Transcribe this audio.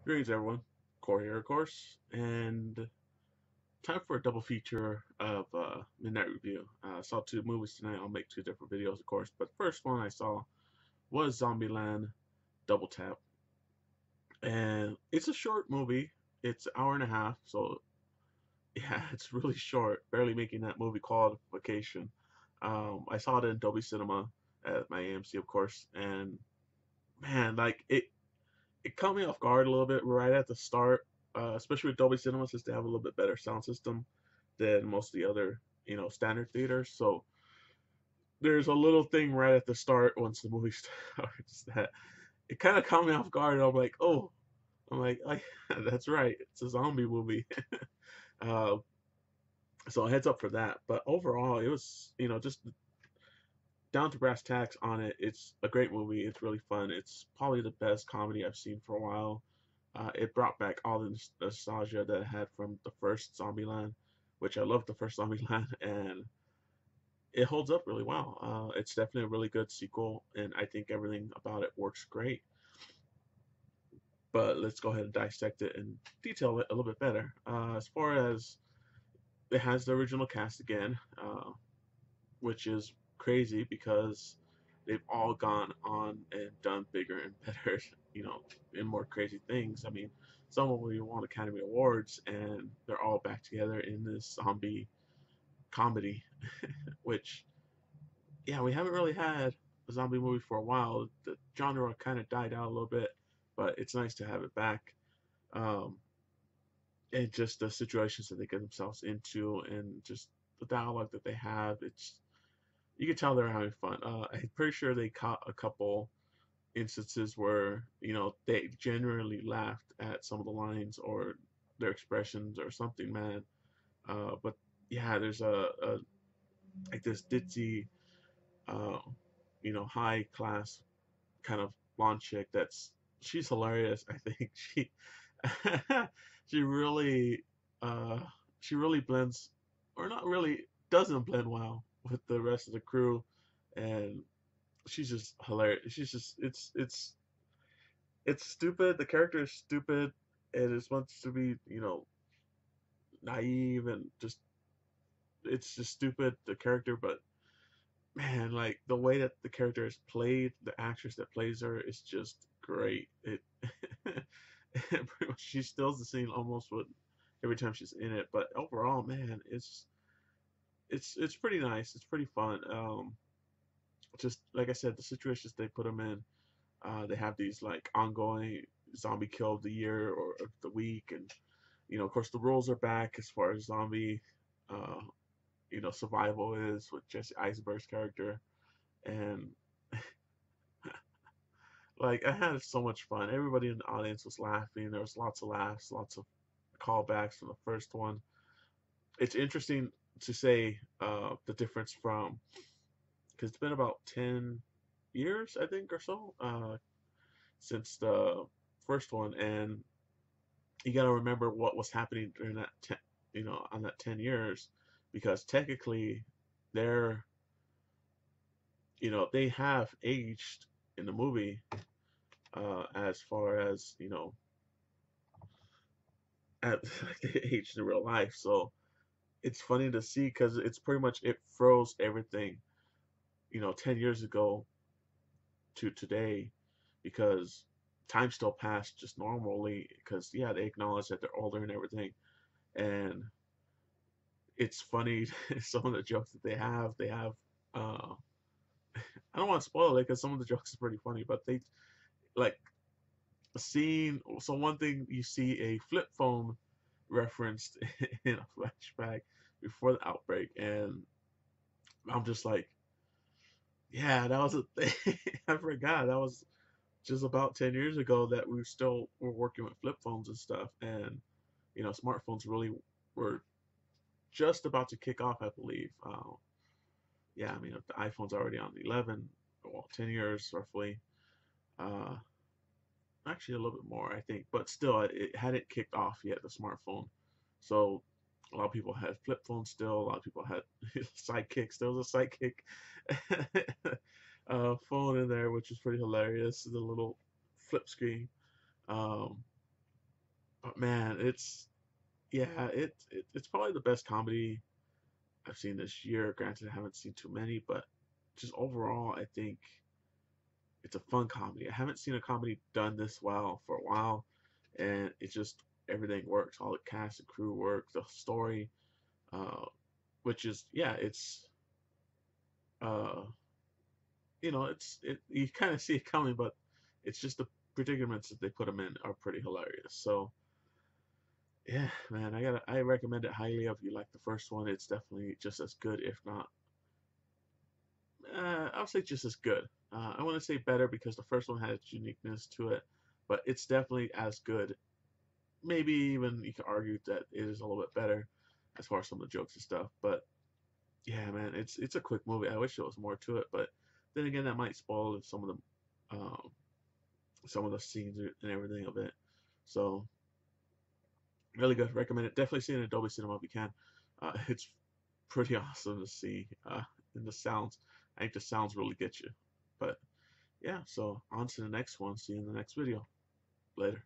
Greetings, everyone. Corey here, of course, and time for a double feature of Midnight Review. I saw two movies tonight. I'll make two different videos, of course, but the first one I saw was Zombieland Double Tap, and it's a short movie. It's an hour and a half, so yeah, it's really short, barely making that movie qualification. I saw it in Dolby Cinema at my AMC, of course, and man, like it caught me off guard a little bit right at the start, especially with Dolby Cinema since they have a little bit better sound system than most of the other, standard theaters. So there's a little thing right at the start once the movie starts that it kind of caught me off guard. And I'm like, oh, that's right, it's a zombie movie. uh, so heads up for that. But overall, it was, just down to brass tacks on it. It's a great movie. It's really fun. It's probably the best comedy I've seen for a while. It brought back all the nostalgia that I had from the first Zombieland, which I loved the first Zombieland, and it holds up really well. It's definitely a really good sequel, and I think everything about it works great. But let's go ahead and dissect it and detail it a little bit better. As far as it has the original cast again, which is crazy because they've all gone on and done bigger and better, and more crazy things. I mean, some of them won Academy Awards, and they're all back together in this zombie comedy, which, yeah, we haven't really had a zombie movie for a while. The genre kind of died out a little bit, but it's nice to have it back. Um, and just the situations that they get themselves into, and just the dialogue that they have, you can tell they're having fun. I'm pretty sure they caught a couple instances where they genuinely laughed at some of the lines or their expressions or something, man. But yeah, there's a like this ditzy, uh, high class kind of blonde chick she's hilarious. I think she really uh, she really blends, or not really, doesn't blend well with the rest of the crew, and she's just hilarious. She's just it's stupid. The character is stupid. It is wants to be, naive, and just it's just stupid, the character. But man, like the way that the character is played, the actress that plays her is just great. It pretty much she steals the scene almost with every time she's in it. But overall, man, it's pretty nice. It's pretty fun. Just like I said, the situations they put them in. They have these like ongoing zombie kill of the year or of the week, and of course, the rules are back as far as zombie, uh, survival is with Jesse Eisenberg's character, and like I had so much fun. Everybody in the audience was laughing. There was lots of laughs, lots of callbacks from the first one. It's interesting to say the difference from, because it's been about 10 years, I think, or so, since the first one, and you got to remember what was happening during that on that 10 years, because technically they're they have aged in the movie, as far as at like they aged in real life. So it's funny to see because it's pretty much it froze everything 10 years ago to today, because time still passed just normally, because yeah, they acknowledge that they're older and everything. And it's funny, some of the jokes that they have, uh I don't want to spoil it because some of the jokes are pretty funny, but they like a scene. So one thing, you see a flip phone referenced in a flashback before the outbreak, and I'm just like, yeah, that was a thing. I forgot that was just about 10 years ago that we still were working with flip phones and stuff, and smartphones really were just about to kick off, I believe. Yeah, I mean, the iPhone's already on the 11, well, 10 years roughly. Uh, Actually, a little bit more, I think, but still, it hadn't kicked off yet, the smartphone. So a lot of people had flip phones still. A lot of people had sidekicks. There was a sidekick phone in there, which is pretty hilarious. The little flip screen. Um, man, it's probably the best comedy I've seen this year. Granted, I haven't seen too many, but just overall, I think it's a fun comedy. I haven't seen a comedy done this well for a while, and it's just everything works. All the cast and crew work, the story, uh, which is yeah, it's uh, you kind of see it coming, but it's just the predicaments that they put them in are pretty hilarious. So yeah, man, I recommend it highly. If you like the first one, it's definitely just as good, if not, I would say just as good. I want to say better because the first one had its uniqueness to it, but it's definitely as good. Maybe even you could argue that it is a little bit better as far as some of the jokes and stuff. But yeah, man, it's a quick movie. I wish there was more to it, but then again, that might spoil some of the scenes and everything of it. So really good. Recommend it. Definitely see it in Adobe Cinema if you can. It's pretty awesome to see. And the sounds, I think the sounds really get you. But yeah, so on to the next one. See you in the next video. Later.